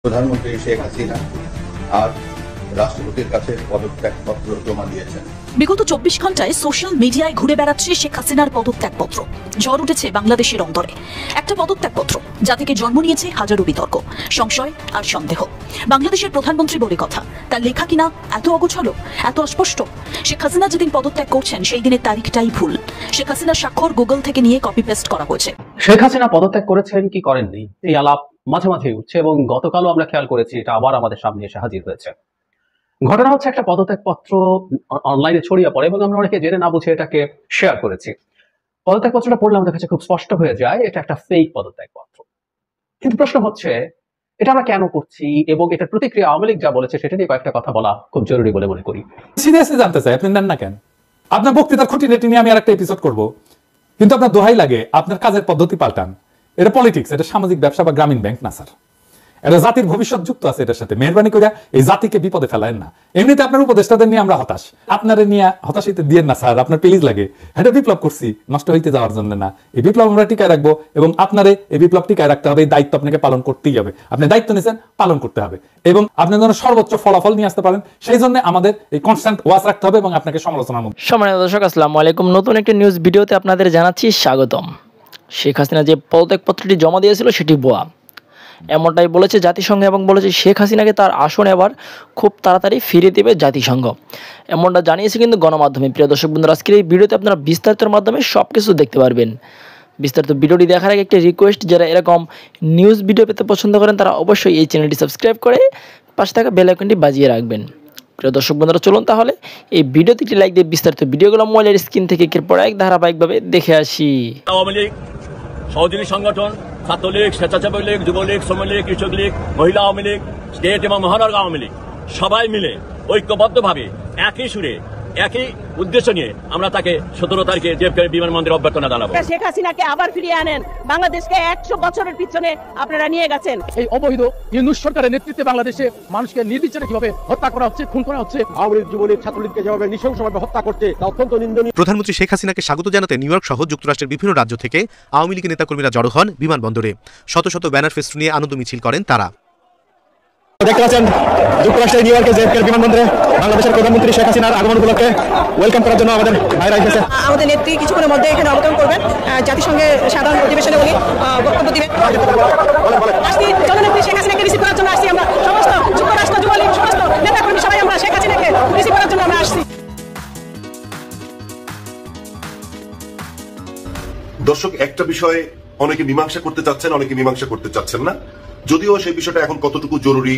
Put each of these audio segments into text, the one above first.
প্রধানমন্ত্রী শেখ হাসিনা আজ রাষ্ট্রপতির কাছে পদত্যাগপত্র জমা দিয়েছেন। বিগত 24 ঘন্টায় সোশ্যাল মিডিয়ায় ঘুরে বেড়াচ্ছে শেখ হাসিনার পদত্যাগপত্র। ঝড় উঠেছে বাংলাদেশের অন্তরে। একটা পদত্যাগপত্র যা থেকে জন্ম নিয়েছে হাজারো বিতর্ক, সংশয় আর সন্দেহ। বাংলাদেশের প্রধানমন্ত্রী বলে কথা, তার লেখা কিনা এত অগোছালো, এত অস্পষ্ট। শেখ হাসিনা যেদিন পদত্যাগ করছেন সেই দিনের তারিখটাই ভুল। শেখ হাসিনার স্বাক্ষর গুগল থেকে নিয়ে কপি পেস্ট করা হয়েছে। শেখ হাসিনা পদত্যাগ করেছেন কি করেননি, এই আলাপ মাঝে মাঝে উঠছে এবং গতকালও আমরা খেয়াল করেছি এটা আবার আমাদের সামনে এসে হাজির হয়েছে। ঘটনা হচ্ছে একটা পদত্যাগপত্র অনলাইনে ছড়িয়ে পড়ে এবং আমরা অনেকে জেনে না বুঝে এটাকে শেয়ার করেছি। পদত্যাগপত্রটা পড়লে আমাদের কাছে খুব স্পষ্ট হয়ে যায় এটা একটা ফেক পদত্যাগপত্র। কিন্তু প্রশ্ন হচ্ছে এটা আমরা কেন করছি এবং এটার প্রতিক্রিয়া আওয়ামী লীগ যা বলেছে সেটা নিয়ে কয়েকটা কথা বলা খুব জরুরি বলে মনে করি। সিরিয়াসলি জানতে চাই আপনি নেন না কেন? আপনার বক্তৃতার খুঁটিনাটি নিয়ে আমি আরেকটা এপিসোড করব, কিন্তু আপনার দোহাই লাগে আপনার কাজের পদ্ধতি পাল্টান। এটা পলিটিক্স, এটা সামাজিক ব্যবসা বা গ্রামীণ ব্যাংক না স্যার। এটা জাতির ভবিষ্যৎ যুক্ত আছে এটার সাথে। মেহরবানি করে এই জাতিকে বিপদে ফেলায়েন না। এমনিতে আপনার উপদেষ্টাদের নিয়ে আমরা হতাশ, আপনারে নিয়ে হতাশিতে দিয়ে না স্যার। আপনার পেজ লাগে, এটা বিপ্লব করছি নষ্ট হইতে যাওয়ার জন্য না। এই বিপ্লব আমরা টিকায় রাখবো এবং আপনারে এই বিপ্লব টিকায় রাখতে হবে। এই দায়িত্ব আপনাকে পালন করতেই হবে। আপনি দায়িত্ব নিয়েছেন, পালন করতে হবে এবং আপনি যেন সর্বোচ্চ ফলাফল নিয়ে আসতে পারেন সেই জন্য আমাদের এই কনস্ট্যান্ট ওয়াচ রাখতে হবে এবং আপনাকে সমালোচনার মধ্যে। সম্মানিত দর্শক, আসসালামু আলাইকুম। নতুন একটি নিউজ ভিডিওতে আপনাদের জানাচ্ছি স্বাগতম। শেখ হাসিনা যে পদত্যাগপত্রটি জমা দিয়েছিল সেটি ভুয়া, এমনটাই বলেছে জাতিসংঘ এবং বলেছে শেখ হাসিনাকে তার আসন এবার খুব তাড়াতাড়ি ফিরিয়ে দেবে জাতিসংঘ, এমনটা জানিয়েছে কিন্তু গণমাধ্যমে। প্রিয় দর্শক বন্ধুরা, আজকের এই ভিডিওতে আপনারা বিস্তারিতের মাধ্যমে সব কিছু দেখতে পারবেন। বিস্তারিত ভিডিওটি দেখার আগে একটি রিকোয়েস্ট, যারা এরকম নিউজ ভিডিও পেতে পছন্দ করেন তারা অবশ্যই এই চ্যানেলটি সাবস্ক্রাইব করে পাশে থাকা বেল আইকনটি বাজিয়ে রাখবেন। প্রিয় দর্শক বন্ধুরা, চলুন তাহলে এই ভিডিওতে একটি লাইক দিয়ে বিস্তারিত ভিডিওগুলো মোবাইলের স্ক্রিন থেকে একের পর এক ধারাবাহিকভাবে দেখে আসি। আওয়ামী লীগ, সহযোগী সংগঠন, ছাত্রলীগ, স্বেচ্ছাসেবক লীগ, যুবলীগ, শ্রমিক লীগ, কৃষক লীগ, মহিলা আওয়ামী লীগ, স্টেট এবং মহানগর আওয়ামী লীগ সবাই মিলে ঐক্যবদ্ধভাবে একই সুরে একই উদ্দেশ্য নিয়ে আমরা তাকে 17 তারিখে জেএফকে বিমানবন্দরে অভ্যর্থনা জানাবো। শেখ হাসিনাকে আবার ফিরিয়ে আনেন। বাংলাদেশকে 100 বছরের পিছনে আপনারা নিয়ে গেছেন। এই অবৈধ ইউনূস সরকারের নেতৃত্বে বাংলাদেশে মানুষকে নির্বিচারে কিভাবে হত্যা করা হচ্ছে, খুন করা হচ্ছে, আওয়ামী লীগ, যুবলীগ, ছাত্রলীগকে যেভাবে নৃশংসভাবে হত্যা করছে তা অত্যন্ত নিন্দনীয়। প্রধানমন্ত্রী শেখ হাসিনাকে স্বাগত জানাতে নিউ ইয়র্ক সহ যুক্তরাষ্ট্রের বিভিন্ন রাজ্য থেকে আওয়ামী লীগের নেতাকর্মীরা জড়ো হন বিমানবন্দরে। শত শত ব্যানার ফেস্টুন নিয়ে আনন্দ মিছিল করেন তারা। দেখতে পাচ্ছেন যুক্তরাষ্ট্রের নিউ ইয়র্কে জেএফকে বিমানবন্দরে বাংলাদেশের প্রধানমন্ত্রী শেখ হাসিনার আগমন উপলক্ষে ওয়েলকাম করার জন্য আমাদের ভাইরা এসেছে। আমাদের নেত্রী কিছুক্ষণের মধ্যে এখানে অবতরণ করবেন। জাতিসংঘের সাধারণ অধিবেশনে উনি বক্তব্য দিবেন। আসছি জননেত্রী শেখ হাসিনাকে রিসিভ করার জন্য আসছি আমরা সমস্ত যুক্তরাষ্ট্র, যুবলীগ, সমস্ত নেতাকর্মী সবাই আমরা শেখ হাসিনাকে রিসিভ করার জন্য আমরা আসছি। দর্শক, একটা বিষয়ে অনেকে মীমাংসা করতে চাচ্ছেন, অনেকে মীমাংসা করতে চাচ্ছেন না। যদিও সেই বিষয়টা এখন কতটুকু জরুরি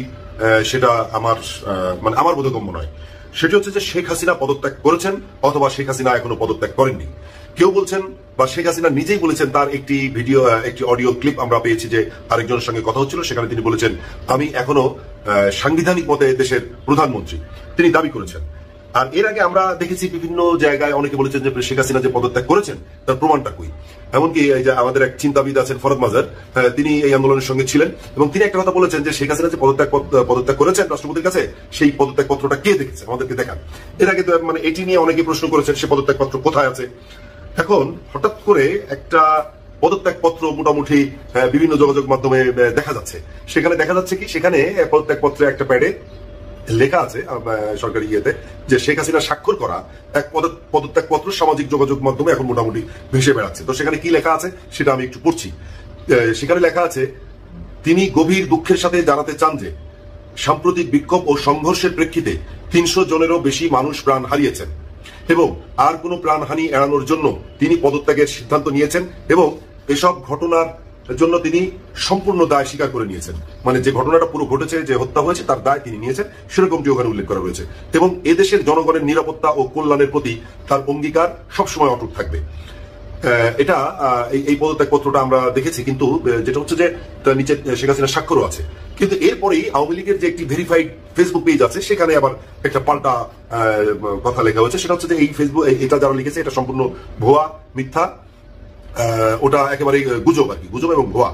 সেটা আমার বোধগম্য নয়। সেটি হচ্ছে যে শেখ হাসিনা পদত্যাগ করেছেন অথবা শেখ হাসিনা এখনো পদত্যাগ করেননি। কেউ বলছেন বা শেখ হাসিনা নিজেই বলেছেন, তার একটি অডিও ক্লিপ আমরা পেয়েছি যে আরেকজনের সঙ্গে কথা হচ্ছিল, সেখানে তিনি বলেছেন আমি এখনো সাংবিধানিক মতে দেশের প্রধানমন্ত্রী, তিনি দাবি করেছেন। আর এর আগে আমরা দেখেছি বিভিন্ন জায়গায় অনেকে বলেছেন যে শেখ হাসিনা যে পদত্যাগ করেছেন তার প্রমাণটা কই। এমনকি এই যে আমাদের এক চিন্তাবিদ আছেন ফরদ মাজার, তিনি এই আন্দোলনের সঙ্গে ছিলেন এবং তিনি একটা কথা বলেছেন যে শেখ হাসিনা যে পদত্যাগ করেছেন রাষ্ট্রপতির কাছে, সেই পদত্যাগ পত্রটা কে দেখেছে, আমাদেরকে দেখান। এর আগে এটি নিয়ে অনেকে প্রশ্ন করেছেন সে পদত্যাগ পত্র কোথায় আছে। এখন হঠাৎ করে একটা পদত্যাগ পত্র মোটামুটি বিভিন্ন যোগাযোগ মাধ্যমে দেখা যাচ্ছে। সেখানে দেখা যাচ্ছে কি, সেখানে পদত্যাগ পত্রে একটা প্যাডে লেখা আছে সরকারি ইয়েতে যে শেখ হাসিনা স্বাক্ষর করা এক পদত্যাগ পত্র সামাজিক যোগাযোগ মাধ্যমে এখন মোটামুটি ভেসে বেড়াচ্ছে। তো সেখানে কি লেখা আছে সেটা আমি একটু পড়ছি। সেখানে লেখা আছে, তিনি গভীর দুঃখের সাথে জানাতে চান যে সাম্প্রতিক বিক্ষোভ ও সংঘর্ষের প্রেক্ষিতে 300 জনেরও বেশি মানুষ প্রাণ হারিয়েছেন এবং আর কোনো প্রাণহানি এড়ানোর জন্য তিনি পদত্যাগের সিদ্ধান্ত নিয়েছেন এবং এসব ঘটনার জন্য তিনি সম্পূর্ণ দায় স্বীকার করে নিয়েছেন। মানে যে ঘটনাটা পুরো ঘটেছে, যে হত্যা হয়েছে, তার দায় তিনি নিয়েছেন, সেরকমটি ওখানে উল্লেখ করা রয়েছে এবং এদেশের জনগণের নিরাপত্তা ও কল্যাণের প্রতি তার অঙ্গীকার সবসময় অটুট থাকবে। এটা এই পদত্যাগ পত্রটা আমরা দেখেছি, কিন্তু যেটা হচ্ছে যে তার নিচে শেখ হাসিনার স্বাক্ষরও আছে। কিন্তু এরপরেই আওয়ামী লীগের যে একটি ভেরিফাইড ফেসবুক পেজ আছে সেখানে আবার একটা পাল্টা কথা লেখা হয়েছে। সেটা হচ্ছে যে এই ফেসবুক, এটা যারা লিখেছে এটা সম্পূর্ণ ভুয়া, মিথ্যা, ওটা একেবারে গুজব আর কি, গুজব এবং ভুয়া।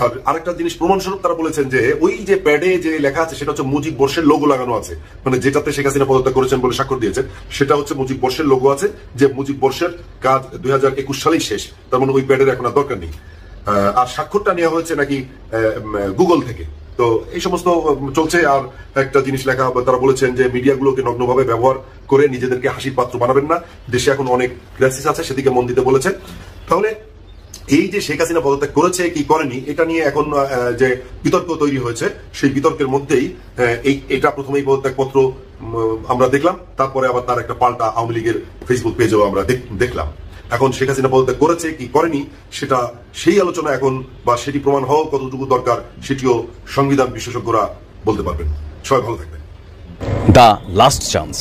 আর আরেকটা জিনিস প্রমাণস্বরূপ তারা বলেছেন যে ওই যে প্যাডে যে লেখা আছে সেটা হচ্ছে মুজিব বর্ষের লোগো লাগানো আছে, মানে যেটাতে শেখ হাসিনা পদত্যাগ করেছেন বলে স্বাক্ষর দিয়েছেন সেটা হচ্ছে মুজিব বর্ষের লোগো আছে, যে মুজিব বর্ষের কাজ 2021 সালেই শেষ। তার মানে ওই প্যাডের এখন আর দরকার নেই। আর স্বাক্ষরটা নেওয়া হয়েছে নাকি গুগল থেকে, তো এই সমস্ত চলছে। আর একটা জিনিস লেখা, তারা বলেছেন যে মিডিয়াগুলোকে নগ্নভাবে ব্যবহার করে নিজেদেরকে হাসির পাত্র বানাবেন না, দেশে এখন অনেক ক্রাইসিস আছে, সেদিকে মন দিতে বলেছে। তাহলে এই যে শেখ হাসিনা পদত্যাগ করেছে কি করেনি এটা নিয়ে এখন যে বিতর্ক তৈরি হয়েছে, সেই বিতর্কের মধ্যেই এটা প্রথমে এই পদত্যাগ পত্র আমরা দেখলাম, তারপরে আবার তার একটা পাল্টা আওয়ামী লীগের ফেসবুক পেজেও আমরা দেখলাম। এখন শেখ হাসিনা পদত্যাগ করেছে কি করেনি সেটা, সেই আলোচনা এখন বা সেটি প্রমাণ হওয়া কতটুকু দরকার সেটিও সংবিধান বিশেষজ্ঞরা বলতে পারবেন। সবাই ভালো থাকবেন। দা লাস্ট চান্স।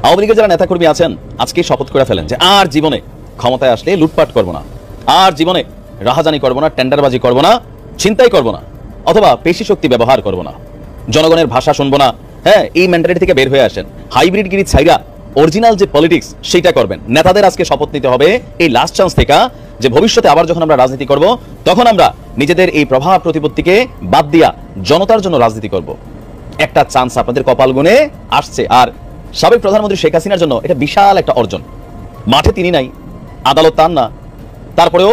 আওয়ামী লীগের যারা নেতাকর্মী আছেন আজকে শপথ করে ফেলেন যে আর জীবনে ক্ষমতায় আসলে লুটপাট করবো না, আর জীবনে রাহাজানি করবো না, টেন্ডারবাজি করবো না, ছিনতাই করবো না, অথবা পেশি শক্তি ব্যবহার করবো না, জনগণের ভাষা শুনবো না। হ্যাঁ, এই মেন্টালিটি থেকে বের হয়ে আসেন, হাইব্রিড গিরি ছাইরা অরিজিনাল যে পলিটিক্স সেটা করবেন। নেতাদের আজকে শপথ নিতে হবে এই লাস্ট চান্স থেকে যে ভবিষ্যতে আবার যখন আমরা রাজনীতি করব তখন আমরা নিজেদের এই প্রভাব প্রতিপত্তিকে বাদ দিয়া জনতার জন্য রাজনীতি করব। একটা চান্স আপনাদের কপাল গুনে আসছে। আর সাবেক প্রধানমন্ত্রী শেখ হাসিনার জন্য এটা বিশাল একটা অর্জন। মাঠে তিনি নাই, আদালত তার না, তারপরেও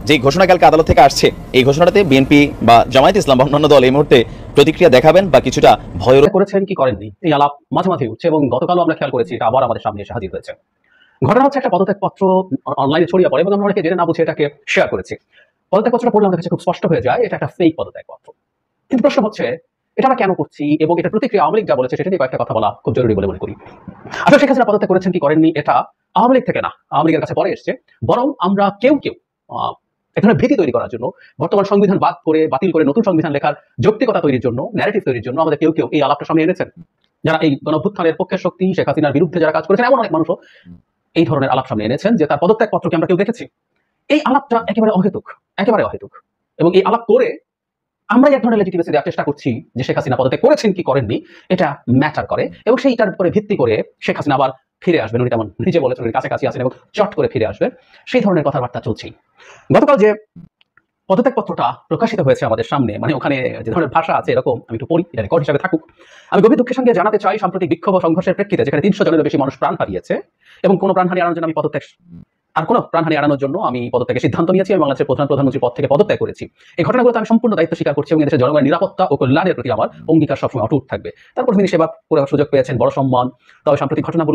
যে ঘোষণা কালকে আদালত থেকে আসছে এই ঘোষণাটাতে বিএনপি বা জামায়াত ইসলাম বা অন্যান্য দল এই মুহূর্তে প্রতিক্রিয়া দেখাবেন বা কিছুটা ভয় করেছেন কি করেননি এই আলাপ মাঝে মাঝে উঠছে এবং গতকালও আমরা খেয়াল করেছি এটা আবার আমাদের সামনে এসে হাজির হয়েছে। ঘটনা হচ্ছে একটা পদত্যাগপত্র অনলাইনে ছড়িয়ে পড়ে এবং আমরা অনেকে জেনে না বুঝে এটাকে শেয়ার করেছি। পদত্যাগপত্রটা পড়লে আমাদের কাছে খুব স্পষ্ট হয়ে যায় এটা একটা ফেক পদত্যাগপত্র। কিন্তু প্রশ্ন হচ্ছে এটা আমরা কেন করছি এবং এটা প্রতিক্রিয়া আওয়ামী লীগ যা বলেছে সেটা নিয়ে কয়েকটা কথা বলা খুব জরুরি বলে মনে করি। আসলে শেখ হাসিনা পদত্যাগ করেছেন কি করেননি এটা আওয়ামী লীগ থেকে না, আওয়ামী লীগের কাছে পরে এসছে, বরং আমরা কেউ এখানে ভীতি তৈরি করার জন্য, বর্তমান সংবিধান বাতিল করে নতুন সংবিধান লেখার যৌক্তিকতা তৈরির জন্য, ন্যারেটিভ তৈরির জন্য আমাদের কেউ এই আলাপটা সামনে এনেছেন। যারা এই গণঅভ্যুত্থানের পক্ষের শক্তি, শেখ হাসিনার বিরুদ্ধে যারা কাজ করেছেন, এমন অনেক মানুষও এই ধরনের আলাপ সামনে এনেছেন যে তার পদত্যাগ পত্রকে আমরা কেউ দেখেছি। এই আলাপটা একেবারে অহেতুক এবং এই আলাপ করে আমরা এক ধরনের লেজিটিমেসি দেওয়ার চেষ্টা করছি যে শেখ হাসিনা পদত্যাগ করেছেন কি করেননি এটা ম্যাটার করে এবং সেইটার উপরে ভিত্তি করে শেখ হাসিনা আবার ফিরে আসবেন, উনি তেমন নিজে বলেছেন উনি কাছাকাছি আছেন এবং চট করে ফিরে আসবেন, সেই ধরনের কথাবার্তা চলছেই। গতকাল যে পদত্যাগপত্রটা প্রকাশিত হয়েছে আমাদের সামনে, মানে ওখানে যে ধরনের ভাষা আছে এরকম, আমি একটু পড়ি, এটা রেকর্ড হিসাবে থাকুক। আমি গভীর দুঃখের সঙ্গে জানাতে চাই সাম্প্রতিক বিক্ষোভ ও সংঘর্ষের প্রেক্ষিতে যেখানে 300 জনেরও বেশি মানুষ প্রাণ হারিয়েছে এবং কোনো প্রাণহানি এড়ানোর জন্য আমি পদত্যাগের সিদ্ধান্ত নিয়েছি। আমি বাংলাদেশের প্রধানমন্ত্রীর পদ থেকে পদত্যাগ করেছি। এই ঘটনাগুলোতে আমি সম্পূর্ণ দায়িত্ব স্বীকার করছি এবং দেশের জনগণের নিরাপত্তা ও কল্যাণের প্রতি আমার অঙ্গীকার সবসময় অটুট থাকবে। তারপর তিনি সেবা করার সুযোগ পেয়েছেন, বড় সম্মান। তবে সাম্প্রতিক ঘটনার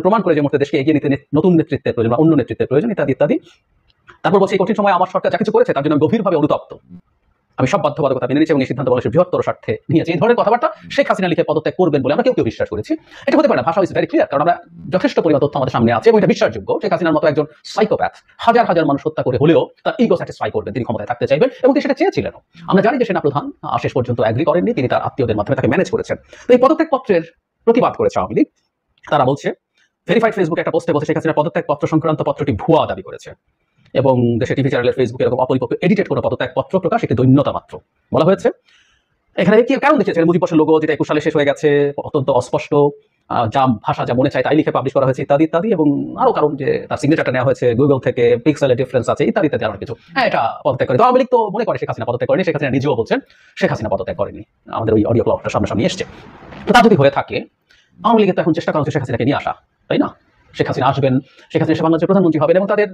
প্রমাণ করে যে মুহূর্তে দেশকে এগিয়ে নিতে নতুন নেতৃত্বের প্রয়োজন বা অন্য নেতৃত্বের প্রয়োজন ইত্যাদি। তারপর বলছি এই কঠিন সময় আমার সরকার যা কিছু করেছে তার জন্য গভীরভাবে অনুতপ্ত। আমি সব বাধ্যবাধকতা মেনে নিয়েছি এবং এই সিদ্ধান্ত বাংলাদেশের বৃহত্তর স্বার্থে নিয়েছি। এই ধরনের কথাবার্তা শেখ হাসিনা লিখে পদত্যাগ করবেন বলে আমরা কেউ বিশ্বাস করেছি। এটা হতে পারে না, ভাষা ইজ ভেরি ক্লিয়ার, কারণ আমরা যথেষ্ট পরিমাণ তথ্য আমাদের সামনে আছে এবং এটা বিশ্বাসযোগ্য। শেখ হাসিনার মতো একজন সাইকোপ্যাথ হাজার হাজার মানুষ হত্যা করে হলেও তার ইগো স্যাটিসফাই করবেন, তিনি ক্ষমতায় থাকতে চাইবেন এবং তিনি সেটা চেয়েছিলেন। আমরা জানি যে সেনাপ্রধান শেষ পর্যন্ত এগ্রি করেননি, তিনি তার আত্মীয়দের মাধ্যমে তাকে ম্যানেজ করেছেন। তো এই পদত্যাগ পত্রের প্রতিবাদ করেছে আওয়ামী লীগ। তারা বলছে ভেরিফাইড ফেসবুকে একটা পোস্টে বলছে শেখ হাসিনার পদত্যাগ পত্র সংক্রান্ত পত্রটি ভুয়া দাবি করেছে এবং দেশে টিভি চ্যানেলের ফেসবুকে এরকম অপরিপক্ক এডিটেড কোনো পদত্যাগ পত্র প্রকাশ একটি দৈন্যতা মাত্র বলা হয়েছে। এখানে কি কারণ দেখিয়েছে, মুজিব বর্ষের লোগো যেটা 21 সালে শেষ হয়ে গেছে, অত্যন্ত অস্পষ্ট, যা ভাষা যা মনে চায় তাই লিখে পাবলিশ করা হয়েছে ইত্যাদি এবং আরো কারণ যে তার সিগনেচারটা নেওয়া হয়েছে গুগল থেকে, পিক্সেলের ডিফারেন্স আছে ইত্যাদি আরো কিছু। হ্যাঁ, এটা পদত্যাগ করে। তো আওয়ামী লীগ তো মনে করে শেখ হাসিনা পদত্যাগ করেনি, শেখ হাসিনা নিজেও বলছেন শেখ হাসিনা পদত্যাগ করেনি। আমাদের ওই অডিও ক্লিপটা সামনাসামনি এসছে। তো তা যদি হয়ে থাকে আওয়ামী লীগের তো এখন চেষ্টা করা হচ্ছে শেখ হাসিনাকে নিয়ে আসা, তাই না? শেখ হাসিনা আসবেন, শেখ হাসিনা বাংলাদেশের প্রধানমন্ত্রী হবেন এবং তাদের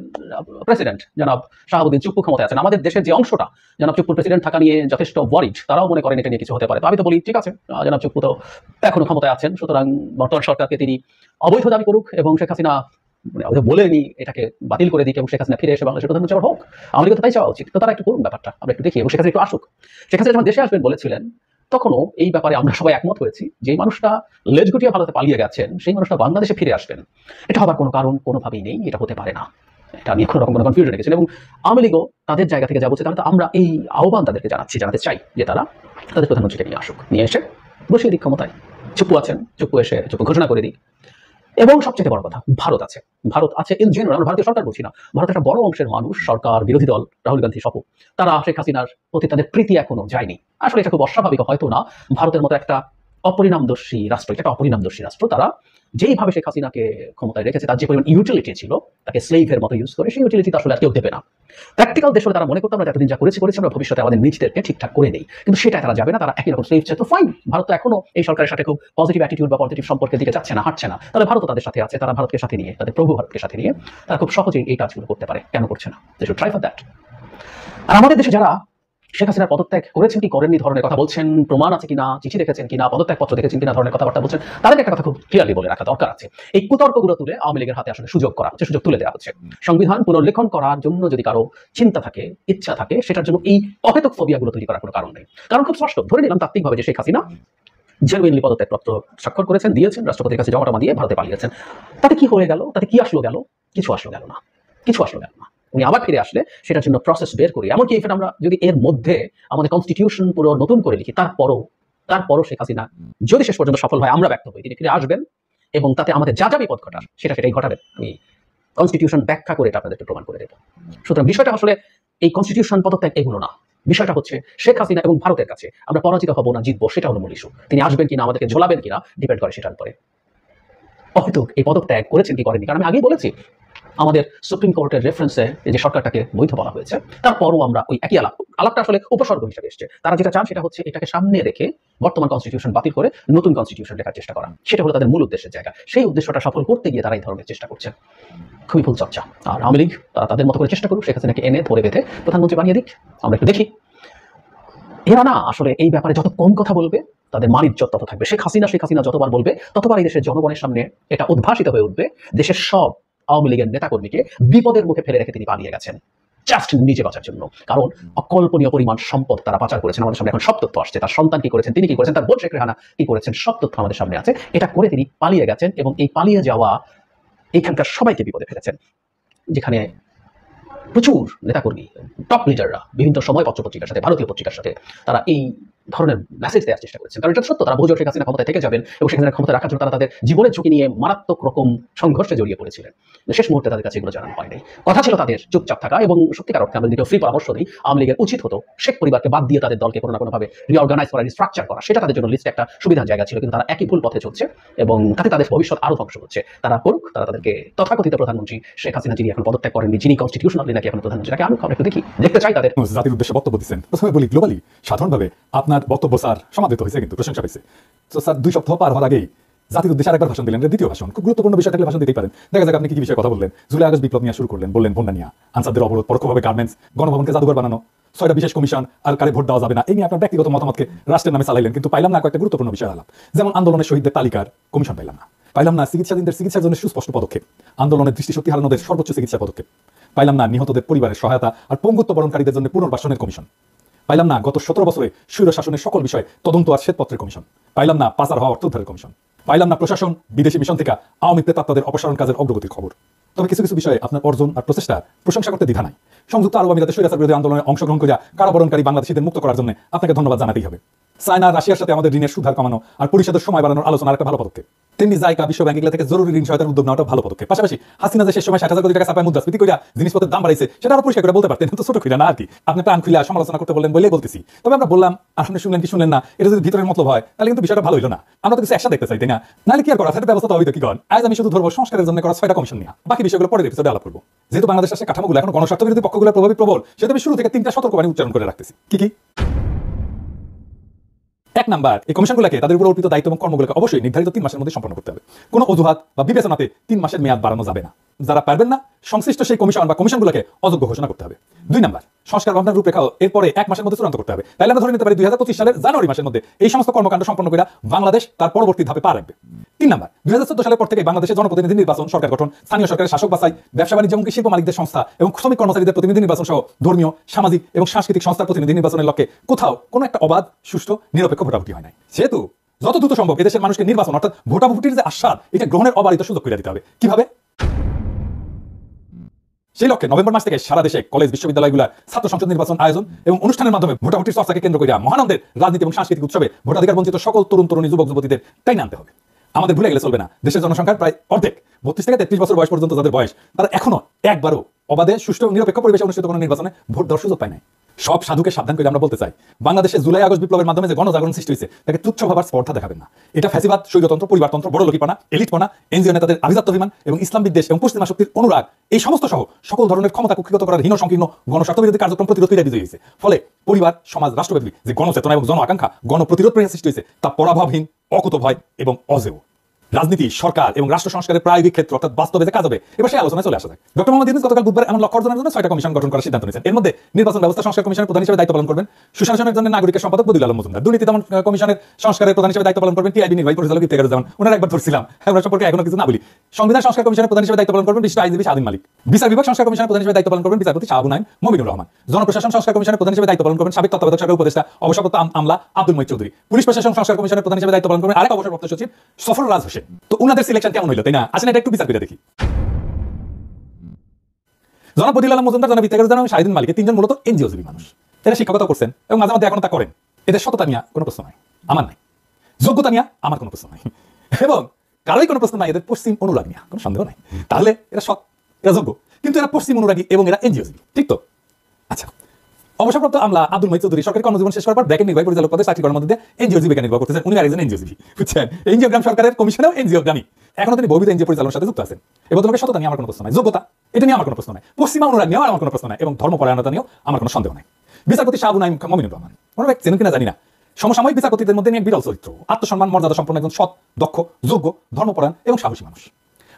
প্রেসিডেন্ট জনাব শাহাবুদ্দিন চুপ্পু ক্ষমতায় আছেন। আমাদের দেশের যে অংশটা জনাব চুপ্পুর প্রেসিডেন্ট থাকা নিয়ে যথেষ্ট ওয়ারিড, তারাও মনে করেন এটা নিয়ে কিছু হতে পারে। তো আমি তো বলি ঠিক আছে, জনাব চুপ্পু তো এখনো ক্ষমতায় আছেন, সুতরাং বর্তমান সরকারকে তিনি অবৈধ দাবি করুক এবং শেখ হাসিনা বলেনি এটাকে বাতিল করে দিক এবং শেখ হাসিনা ফিরে এসে বাংলাদেশের প্রধানমন্ত্রী হোক। আমাদের তো তাই চাওয়া উচিত। তো তারা একটু করুন ব্যাপারটা, আমরা একটু দেখি এবং শেখ হাসিনা একটু আসুক। শেখ হাসিনা যখন দেশে আসবেন বলেছিলেন তখনও এই ব্যাপারে আমরা সবাই একমত হয়েছি যে মানুষটা লেজ গুটিয়ে ভারতে পালিয়ে গেছেন, সেই মানুষটা বাংলাদেশে ফিরে আসবেন, এটা হবার কোনো কারণ কোনোভাবেই নেই, এটা হতে পারে না। এটা নিয়ে কোনো রকম কোনো কনফিউশন গেছেন এবং আওয়ামী লীগও তাদের জায়গা থেকে যা বলছে তাহলে আমরা এই আহ্বান তাদেরকে জানাতে চাই যে তারা তাদের প্রধানমন্ত্রীকে নিয়ে আসুক, নিয়ে এসে বসিয়ে দিক ক্ষমতায়। চুপ্পু আছেন, চুপ্পু ঘোষণা করে দিক। এবং সবচেয়ে বড় কথা, ভারত আছে ইন জেনারেল, আমরা ভারতীয় সরকার বলছি না, ভারত একটা বড় অংশের মানুষ, সরকার, বিরোধী দল, রাহুল গান্ধী সহ, তারা শেখ হাসিনার প্রতি তাদের প্রীতি এখনো যায়নি। আসলে এটা খুব অস্বাভাবিক হয়তো না, ভারতের মতো একটা অপরিণামদর্শী রাষ্ট্র, তারা যেইভাবে শেখ হাসিনাকে ক্ষমতায় রেখেছে তার যে পরিমাণ ইউটিলিটি ছিল, তাকে স্লেভের মতো ইউজ করে, সেই ইউটিলিটি আসলে আর কেউ দেবে না। প্র্যাকটিক্যাল দেশ হলে তারা মনে করতো আমরা এতদিন যা করেছি আমরা ভবিষ্যতে আমাদের নিজেদেরকে ঠিকঠাক করে নেই, কিন্তু সেটা তারা যাবে না, তারা একই রকম স্লেভ চায়। তো ফাইন, ভারত তো এখনো এই সরকারের সাথে খুব পজিটিভ অ্যাটিটিউড বা পজিটিভ সম্পর্কের দিকে যাচ্ছে না, হাঁটছে না, তাহলে ভারত তাদের সাথে আছে, তারা ভারতকে সাথে নিয়ে, তাদের প্রভু ভারতকে সাথে নিয়ে তারা খুব সহজেই এই কাজগুলো করতে পারে। কেন করছে না? They should try for that. আর আমাদের দেশে যারা শেখ হাসিনার পদত্যাগ করেছেন কি করেননি ধরনের কথা বলছেন, প্রমাণ আছে কিনা, চিঠি দেখেছেন কিনা, পদত্যাগপত্র দেখেছেন কিনা ধরনের কথাবার্তা বলছেন, তাদের একটা কথা খুব ক্লিয়ারলি বলে রাখা দরকার আছে। এই কুতর্কগুলো তুলে আওয়ামী লীগের হাতে আসলে সুযোগ করা হচ্ছে, সুযোগ তুলে দেওয়া হচ্ছে। সংবিধান পুনর্লেখন করার জন্য যদি কারো চিন্তা থাকে, ইচ্ছা থাকে, সেটার জন্য এই অহেতুক ফোবিয়াগুলো তৈরি করার কোনো কারণ নেই। কারণ খুব স্পষ্ট, ধরে নিলাম তাত্ত্বিকভাবে যে শেখ হাসিনা জেনুইনলি পদত্যাগপত্র স্বাক্ষর করেছেন, দিয়েছেন, রাষ্ট্রপতির কাছে জমা দিয়ে ভারতে পালিয়েছেন। তাতে কি হয়ে গেল? তাতে কি আসলো গেল? কিছু আসলো গেল না, কিছু আসলো গেল না। উনি আবার ফিরে আসলে সেটার জন্য প্রসেস বের করি, এমনকি এখানে আমরা যদি এর মধ্যে আমাদের কনস্টিটিউশন পুরো নতুন করে লিখি, তারপরও শেখ হাসিনা যদি শেষ পর্যন্ত সফল হয়, আমরা ব্যক্ত হই তিনি ফিরে আসবেন এবং তাতে আমাদের যা যা বিপদ ঘটার সেটাই ঘটাবেন। আমি কনস্টিটিউশন ব্যাখ্যা করে এটা আপনাদেরকে প্রমাণ করে দেব। সুতরাং বিষয়টা আসলে এই কনস্টিটিউশন পদত্যাগ এগুলো না, বিষয়টা হচ্ছে শেখ হাসিনা এবং ভারতের কাছে আমরা পরাজিত হব না জিতবো, সেটা হলো মূল ইস্যু। তিনি আসবেন কিনা, আমাদেরকে ঝোলাবেন কিনা, ডিপেন্ড করে সেটার উপরে। হয়তো এই পদত্যাগ করেছেন কি করেননি, কারণ আমি আগেই বলেছি আমাদের সুপ্রিম কোর্টের রেফারেন্সে যে সরকারটাকে বৈধ বলা হয়েছে, তারপরও আমরা ওই একই আলাপটা আসলে উপসর্গ হিসেবে এসছে। তারা যেটা চান সেটা হচ্ছে এটাকে সামনে রেখে বর্তমান কনস্টিটিউশন বাতিল করে নতুন কনস্টিটিউশন লেখার চেষ্টা করা, সেটা হলো তাদের মূল উদ্দেশ্যের জায়গা। সেই উদ্দেশ্যটা সফল করতে গিয়ে তারা এই ধরনের চেষ্টা করছে, খুবই ভুল চর্চা। আর আওয়ামী লীগ তারা তাদের মতো করে চেষ্টা করুক, শেখ হাসিনাকে এনে ধরে বেঁধে প্রধানমন্ত্রী বানিয়ে দিক, আমরা একটু দেখি। এরা না আসলে এই ব্যাপারে যত কম কথা বলবে তাদের মান ইজ্জত তত থাকবে। শেখ হাসিনা যতবার বলবে ততবার এই দেশের জনগণের সামনে এটা উদ্ভাসিত হয়ে উঠবে দেশের সব আওয়ামী লীগের নেতাকর্মীকে বিপদের মুখে ফেলে রেখে তিনি পালিয়ে গেছেন জাস্ট নিজে বাঁচার জন্য। কারণ অকল্পনীয় পরিমাণ সম্পদ তারা পাচার করেছেন, আমাদের সামনে এখন সব তথ্য আসছে। তার সন্তান কি করেছেন, তিনি কি করেছেন, তার বোন শেখ রেহানা কি করেছেন, সব তথ্য আমাদের সামনে আছে। এটা করে তিনি পালিয়ে গেছেন এবং এই পালিয়ে যাওয়া এইখানকার সবাইকে বিপদে ফেলেছেন। যেখানে প্রচুর নেতাকর্মী, টপ লিডাররা বিভিন্ন সময় পত্রপত্রিকার সাথে, ভারতীয় পত্রিকার সাথে তারা এই ধরনের মেসেজ দেওয়ার চেষ্টা করেছেন। কারণ এটা সত্য, তারা বুঝে শেখ হাসিনা ক্ষমতায় থেকে যাবেন এবং শেখ হাসিনা ক্ষমতায় রাখার জন্য তারা তাদের জীবনের ঝুঁকি নিয়ে মারাত্মক রকম সংঘর্ষে জড়িয়ে পড়েছিলেন। শেষ মুহূর্তে তাদের কাছে এগুলো জানানো হয়নি। কথা ছিল তাদের চুপচাপ থাকা এবং সত্যিকার অর্থে আমরা যদি ফ্রি পরামর্শ দিই, আওয়ামী লীগের উচিত হতো শেখ পরিবারকে বাদ দিয়ে তাদের দলকে কোনো না কোনোভাবে রিঅর্গানাইজ করা, রিস্ট্রাকচার করা, সেটা তাদের জন্য লিস্টে একটা সুবিধার জায়গা ছিল। কিন্তু তারা একই ভুল পথে চলছে এবং তাতে তাদের ভবিষ্যৎ আরো ধ্বংস হচ্ছে। তারা করুক, তারা তাদেরকে তথাকথিত প্রধানমন্ত্রী শেখ হাসিনা যিনি এখন পদত্যাগ করেননি, যিনি কনস্টিটিউশনালি নাকি এখন প্রধানমন্ত্রী, নাকি আনুক, আমরা একটু দেখি, দেখতে চাই তাদের জাতির উদ্দেশ্যে বক্তব্য দিচ্ছেন। প্রথমে বলি গ্লোবালি সাধারণভাবে আপনার বক্তব্য স্যার সমাদৃত হয়েছে, কিন্তু প্রশংসা পেয়েছে। তো স্যার 2 সপ্তাহ পার হওয়ার আগেই জাতির উদ্দেশ্যে আরেকবার ভাষণ দিলেন, দ্বিতীয় ভাষণ। খুব গুরুত্বপূর্ণ বিষয় থাকলে ভাষণ দিতেই পারেন। দেখা যাক আপনি কি বিষয়ে কথা বললেন। জুলাই আগস্ট বিপ্লব নিয়ে শুরু করলেন, বললেন বন্যা নিয়ে, আনসারদের অবরোধ, পরোক্ষভাবে গার্মেন্টস, গণভবনকে জাদুঘর বানানো, 6টা বিশেষ কমিশন, আর কারে ভোট দেওয়া যাবে না, এই নিয়ে আপনার ব্যক্তিগত মতামতকে রাষ্ট্রের নামে চালাইলেন। কিন্তু পাইলাম না কয়েকটা গুরুত্বপূর্ণ বিষয় আলাপ, যেমন আন্দোলনের শহীদদের তালিকার কমিশন পাইলাম না চিকিৎসাধীনদের চিকিৎসার জন্য সুস্পষ্ট পদক্ষেপ, আন্দোলনের দৃষ্টিশক্তি হারানোদের সর্বোচ্চ চিকিৎসা পদক্ষেপ, পাইলাম না নিহতদের পরিবারের সহায়তা আর পঙ্গুত্ব বরণকারীদের জন্য পুনর্বাসনের কমিশন, পাইলাম না গত 17 বছরে স্বৈর শাসনের সকল বিষয়ে তদন্ত আর শ্বেতপত্রের কমিশন, পাইলাম না পাচার হওয়া অর্থ উদ্ধারের কমিশন, পাইলাম না প্রশাসন বিদেশি মিশন থেকে আওয়ামী প্রেতাত্মাদের অপসারণ কাজের অগ্রগতির খবর। তবে কিছু কিছু বিষয়ে আপনার অর্জন আর প্রচেষ্টা প্রশংসা করতে দ্বিধা নাই। সংযুক্ত আরব আমিরাতে স্বৈরাচার বিরোধী আন্দোলনে অংশগ্রহণ করে কারাবরণকারী বাংলাদেশিদের মুক্ত করার জন্য আপনাকে ধন্যবাদ জানাতেই হবে। চায়না রাশিয়ার সাথে আমাদের ঋণের সুদ হার কমানো আর পরিষদের সময় বাড়ানোর আলোচনার একটা ভালো পদক্ষেপ। তেমনি জায়গা বিশ্ব ব্যাংক থেকে জরুরি ঋণ সহায়তার উদ্যোগ নেওয়াটা ভালো পদক্ষেপ। পাশাপাশি হাসিনা যে শেষ সময় 60,000 কোটি টাকা ছাপায় মুদ্রাস্ফীতি করে জিনিসপত্রের দাম বাড়াইছে, সেটা আরো পরিষ্কার করে বলতে পারতেন, তো ছোট খুলে না আর কি। আপনি প্রাণ খুলে সমালোচনা করতে বললেন বলেই বলতেছি। তবে আমরা বললাম, আর আপনি শুনলেন কি শুনলেন না, এটা যদি ভিতরের মতলব হয় তাহলে কিন্তু বিষয়টা ভালো হইলো না। আমরা তো কিছু একসাথে দেখতে চাই, তাই না? নাহলে কি আর করা, সেটা ব্যবস্থা তো হইতো কি করেন। আজ আমি শুধু ধরবো সংস্কারের জন্য করা 6টা কমিশন নিয়ে, বাকি বিষয়গুলো পরের এপিসোডে আলাপ করবো। যেহেতু বাংলাদেশের সে কাঠামোগুলো এখন গণস্বার্থ বিরোধী পক্ষগুলোর প্রভাবী প্রবল, সেহেতু আমি শুরু থেকে 3টা সতর্কবাণী উচ্চারণ করে রাখতেছি। কি 1 নাম্বার, এই কমিশনগুলোকে তাদের উপর অর্পিত দায়িত্ব এবং কর্মগুলোকে অবশ্যই নির্ধারিত 3 মাসের মধ্যে সম্পন্ন করতে হবে। কোনো অজুহাত বা বিবেচনাতে 3 মাসের মেয়াদ বাড়ানো যাবে না। যারা পারবেন না, সংশ্লিষ্ট সেই কমিশন বা কমিশনগুলোকে অযোগ্য ঘোষণা করতে হবে। 2 নাম্বার, সংস্কার ভাবনার রূপরেখাও এরপরে 1 মাসের মধ্যে চূড়ান্ত করতে হবে। তাহলে আমরা ধরে নিতে পারি 2025 সালের জানুয়ারি মাসের মধ্যে এই সমস্ত কর্মকাণ্ড সম্পন্ন করে বাংলাদেশ তার পরবর্তী ধাপে পা রাখবে। 3 নাম্বার, 2014 সালের পর থেকে বাংলাদেশের জনপ্রতিনিধি নির্বাচন, সরকার গঠন, স্থানীয় সরকারের শাসক বাছাই, ব্যবসা বাণিজ্য এবং শিল্প মালিকদের সংস্থা এবং শ্রমিক কর্মচারীদের প্রতিনিধি নির্বাচন সহ ধর্মীয়, সামাজিক এবং সাংস্কৃতিক সংস্থার প্রতিনিধি নির্বাচনের লক্ষ্যে কোথাও কোনো একটা অবাধ, সুষ্ঠু, নিরপেক্ষ ভোটাভুটি হয় নাই। সেহেতু যত দ্রুত সম্ভব এদেশের মানুষকে নির্বাচন অর্থাৎ ভোটাভুটির যে আশ্বাস, এটা গ্রহণের অবারিত সুযোগ করে দিতে হবে। কিভাবে? সেই লক্ষ্যে নভেম্বর মাস থেকে সারা দেশে কলেজ, বিশ্ববিদ্যালয়গুলোর ছাত্র সংসদ নির্বাচন আয়োজন এবং অনুষ্ঠানের মাধ্যমে ভোটাভুটির চর্চাকে কেন্দ্র করে মহানন্দের রাজনীতি এবং সাংস্কৃতিক উৎসবে ভোটাধিকার বঞ্চিত সকল তরুণ তরুণী, যুবক যুবতীদের টাইনে আনতে হবে। আমাদের ভুলে গেলে চলবে না, দেশের জনসংখ্যার প্রায় অর্ধেক 32 থেকে 33 বছর বয়স পর্যন্ত যাদের বয়স, তারা এখনো একবারও অবাধে, সুষ্ঠু এবং নিরপেক্ষ পরিবেশে অনুষ্ঠিত কোনো নির্বাচনে ভোট দেওয়ার সুযোগ পায় নাই। সব সাধুকে সাবধান করে আমরা বলতে চাই, বাংলাদেশে জুলাই আগস্ট বিপ্লবের মাধ্যমে যে গণজাগরণ সৃষ্টি হয়েছে তাকে তুচ্ছ ভাবার স্পর্ধা দেখাবেন না। এটা ফ্যাসিবাদ, স্বৈরতন্ত্র, পরিবারতন্ত্র, বড় লোকিপনা, এলিটপনা, এনজিও নেতাদের আভিজাত্য অভিমান এবং ইসলাম বিদ্বেষ এবং পশ্চিমা শক্তির অনুরাগ, এই সমস্ত সহ সকল ধরনের ক্ষমতা কুক্ষিগত করার হীন সংকীর্ণ গণস্বার্থ বিরোধী কার্যক্রম প্রতিরোধ করে বিজয়ী হয়েছে। ফলে পরিবার, সমাজ, রাষ্ট্রব্যাপী যে গণচেতনা এবং জন আকাঙ্ক্ষা, গণপ্রতিরোধ প্রয়াস সৃষ্টি হয়েছে তা পরাভবহীন, অকুতভয় এবং অজেয়। রাজনীতি, সরকার এবং রাষ্ট্র সংস্কারের প্রায়োগিক ক্ষেত্র অর্থাৎ বাস্তবে যে কাজ হবে এবার সেই আলোচনায় চলে আসা যায়। ডক্টর মোহাম্মদ ইউনূস গতকাল বুধবার এমন লক্ষ্য অর্জনের জন্য 6টা কমিশন গঠন করার সিদ্ধান্ত নিয়েছেন। এর মধ্যে নির্বাচন ব্যবস্থা সংস্কার কমিশনের প্রধান হিসেবে দায়িত্ব পালন করবেন সুশাসনের জন্য নাগরিকের সম্পাদক বদিউল আলম মজুমদার, দুর্নীতি দমন কমিশনের সংস্কারের প্রধান হিসেবে দায়িত্ব পালন করবেন টিআইবি নির্বাহী পরিচালক ইফতেখারুজ্জামান, ওনারা একবার ধরছিলাম, আমরা সম্পর্কে এখনো কিছু না বলি। সংবিধান সংস্কার কমিশনের প্রধান হিসেবে দায়িত্ব পালন করবেন বিশিষ্ট আইনজীবী স্বাধীন মালিক, বিচার বিভাগ সংস্কার কমিশনের প্রধান হিসেবে দায়িত্ব পালন করবেন বিচারপতি শাহাবুল নাইম মমিনুর রহমান, জনপ্রশাসন সংস্কার কমিশনের প্রধান হিসেবে দায়িত্ব পালন করবেন সাবেক তত্ত্বাবধায়ক সরকার উপদেষ্টা অবসরপ্রাপ্ত আমলা আব্দুল মঈদ চৌধুরী, পুলিশ প্রশাসন সংস্কার কমিশনের প্রধান হিসেবে দায়িত্ব পালন করবেন আরেক অবসরপ্রাপ্ত সচিব সফররাজ হোসেন। তো ওনাদের সিলেকশন কেমন হইলো, তাই না? আসেন এটা একটু বিচার করে দেখি। জনাব বদিউল আলম মজুমদার, জনাব ইফতেখারুজ্জামান, শাহিদুল মালিক, তিনজন মূলত এনজিওজীবী মানুষ। এরা শিক্ষকতা করছেন এবং মাঝে মাঝে এখনো তা করেন। এদের সততা নিয়ে কোনো প্রশ্ন নাই, আমার নাই। যোগ্যতা নিয়ে আমার কোনো প্রশ্ন নাই, এবং কারোই কোনো প্রশ্ন নাই এদের পশ্চিম অনুরাগ নিয়ে, কোনো সন্দেহ নাই। তাহলে এরা সৎ, এরা যোগ্য, কিন্তু এরা পশ্চিম অনুরাগী এবং এরা এনজিওজীবী, ঠিক তো? আচ্ছা, অবসরপ্রাপ্ত আমলা আব্দুল মঈদ চৌধুরী সরকারি কর্মজীবন শেষ করার পর ব্র্যাকের নির্বাহী পরিচালক পদে চাকরি করার মধ্যে এনজিওজীবী নির্বাহ করতেছেন। উনি আরেকজন এনজিওজীবী, বুঝছেন? এনজিওগ্রাম সরকারের কমিশনেও এনজিওগ্রামী, এখনো তিনি বহুবিধ এনজিও পরিচালনার সাথে যুক্ত আছেন। এবার তোমাকে সততা নিয়ে আমার কোনো প্রশ্ন নাই, যোগ্যতা এটা নিয়ে আমার কোনো প্রশ্ন নাই, পশ্চিমা অনুরাগ নিয়েও আমার কোনো প্রশ্ন নাই, এবং ধর্মপরায়ণতা নিয়েও আমার কোনো সন্দেহ নাই। বিচারপতি শাহাবুল নাইম মমিনুর রহমান, ওনারা চেনেন কিনা জানি না, সমসাময়িক বিচারপতিদের মধ্যে নিয়ে বিরল চরিত্র, আত্মসম্মান মর্যাদা সম্পন্ন একজন সৎ, দক্ষ, যোগ্য, ধর্মপরায়ণ এবং সাহসী মানুষ।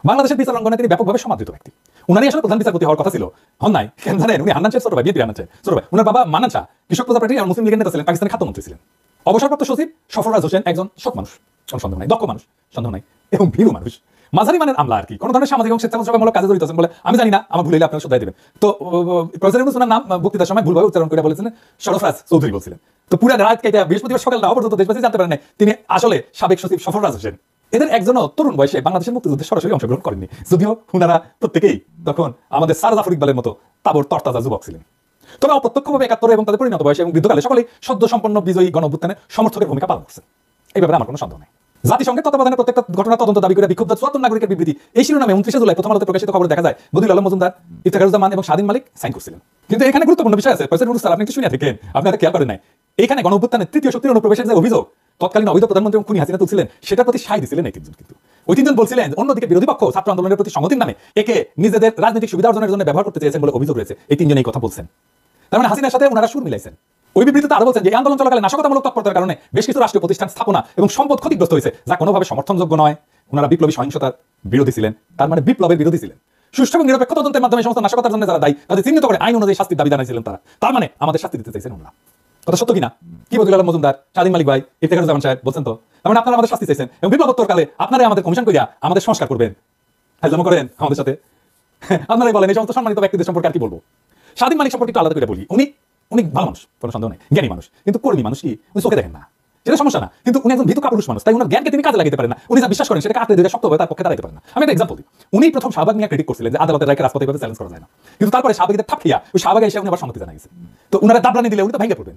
বাংলাদেশের বিচার অঙ্গনে তিনি ব্যাপকভাবে সমাদৃত ব্যক্তি। উনারই আসলে প্রধান বিচারপতি হওয়ার কথা ছিল, হন নাই। কেন জানেন? উনি হান্নান শাহের ছোট ভাই, বিএনপির হান্নান শাহ ছোট ভাই। উনার বাবা মান্নান শাহ কৃষক প্রজা পার্টির মুসলিম লীগের নেতা ছিলেন, পাকিস্তানের খাদ্যমন্ত্রী ছিলেন। অবসরপ্রাপ্ত সচিব সফররাজ হোসেন একজন সৎ মানুষ, কোনো সন্দেহ নাই, দক্ষ মানুষ, সন্দেহ নাই, এবং ভীরু মানুষ, মাঝারি মানের আমলা আর কি, কোনো ধরনের সামাজিক এবং স্বেচ্ছাসেবামূলক কাজে জড়িত আছেন বলে আমি জানি না, আমার ভুল হইলে আপনারা শুধাই দেবেন। তো প্রফেসর ইউনূস ওনার নাম বক্তৃতার সময় ভুলভাবে উচ্চারণ করে বলেছিলেন সরফরাজ চৌধুরী বলছিলেন। তো পুরো রাত কেটে বৃহস্পতিবার সকাল না পর্যন্ত দেশবাসী জানতে পারেন তিনি আসলে সাবেক সচিব সফররাজ হোসেন। এদের একজনও তরুণ বয়সে বাংলাদেশের মুক্তিযুদ্ধে সরাসরি অংশগ্রহণ করেননি, যদিও ওনারা প্রত্যেকেই তখন আমাদের স্যার জাফর ইকবালের মতো তাবর তরতাজা যুবক ছিলেন। তবে অপ্রত্যক্ষভাবে 71 এবং তাদের পরিণত বয়সে এবং বৃদ্ধকালে সকলেই সদ্য সম্পন্ন বিজয়ী গণঅভ্যুত্থানের সমর্থকের ভূমিকা পালন করছেন। এই ব্যাপারে আমার কোনো সন্দেহ নেই। জাতিসংঘের তত্ত্বাবধানে প্রত্যেকটা ঘটনা তদন্ত দাবি করে বিক্ষুব্ধ 74 নাগরিকের বিবৃতি, এই শিরোনামে 29 জুলাই প্রথম আলোতে প্রকাশিত খবরে দেখা যায় বদিউল আলম মজুমদার, ইফতেখারুজ্জামান এবং স্বাধীন মালিক সাইন করছিলেন। কিন্তু এখানে গুরুত্বপূর্ণ বিষয় আছে, প্রফেসর ইউনূস স্যার আপনি কি শুনে থাকেন, আপনি এটা খেয়াল করেন নাই? এখানে গণঅভ্যুত্থানের তৃতীয় শক্তির অনুপ্রবেশের যে অভিযোগ তৎকালীন অবৈধ প্রধানমন্ত্রী এবং খুনি হাসিনা তুলছিলেন, সেটার প্রতি সায় দিছিলেন এই তিনজন। কিন্তু ওই তিনজন বলছিলেন অন্যদিকে বিরোধী পক্ষ ছাত্র আন্দোলনের প্রতি সংহতির নামে একে নিজেদের রাজনৈতিক সুবিধা অর্জনের জন্য ব্যবহার করতে চেয়েছেন বলে অভিযোগ রয়েছে। এই তিনজন এই কথা বলছেন, তার মানে হাসিনার সাথে ওনারা সুর মিলাইছেন। ওই বিবৃতিতে আরো বলছেন যে এই আন্দোলন চলাকালে নাশকতামূলক তৎপরতার কারণে বেশ কিছু রাষ্ট্রীয় প্রতিষ্ঠান স্থাপনা এবং সম্পদ ক্ষতিগ্রস্ত হয়েছে, যা কোনোভাবে সমর্থনযোগ্য নয়। ওনারা বিপ্লবী সহিংসতার বিরোধী ছিলেন, তার মানে বিপ্লবের বিরোধী ছিলেন। সুষ্ঠু এবং নিরপেক্ষ তদন্তের মাধ্যমে সমস্ত নাশকতার জন্য যারা দায়ী তাদের চিহ্নিত করে আইন অনুযায়ী শাস্তির দাবি জানাইছিলেন তারা, তার মানে আমাদের শাস্তি দিতে চাইছেন ওনারা। কথা সত্য কিনা? কি বদিউল আলম মজুমদার, স্বাধীন মালিক ভাই, ইফতেখারুজ্জামান সাহেব বলছেন তো, তার মানে আপনারা আমাদের শাস্তি চাইছেন এবং বিপ্লবোত্তর কালে আপনারা আমাদের কমিশন করিয়া আমাদের সংস্কার করবেন, হাজলামো করেন আমাদের সাথে। আপনারাই বলেন এই সমস্ত সম্মানিত ব্যক্তিদের সম্পর্কে আর কি বলবো। স্বাধীন মালিক সম্পর্কে একটু আলাদা করে বলি, উনি ভালো মানুষ, কোনো সন্দেহ নেই, জ্ঞানী মানুষ, কিন্তু কর্মী মানুষ কি উনি চোখে দেখেন না, সেটা সমস্যা না। কিন্তু উনি একজন ভীতু কাপুরুষ মানুষ, তাই ওনার জ্ঞানকে তিনি কাজে লাগাতে পারেন না। উনি যা বিশ্বাস করেন সেটাকে আঁকড়ে ধরে শক্ত হয়ে তার পক্ষে দাঁড়াতে পারেন না। আমি একটা এক্সাম্পল দিই। উনি প্রথম শাহবাগ নিয়ে ক্রিটিক করছিলেন যে আদালতের রায়কে রাজপথে এভাবে চ্যালেঞ্জ করা যায় না, কিন্তু তারপরে শাহবাগীদের ঠাপিয়া ওই শাহবাগে এসে উনি আবার সম্মতি জানাইছেন। তো উনারা দাবরানি দিলে উনি তো ভেঙে পড়বেন,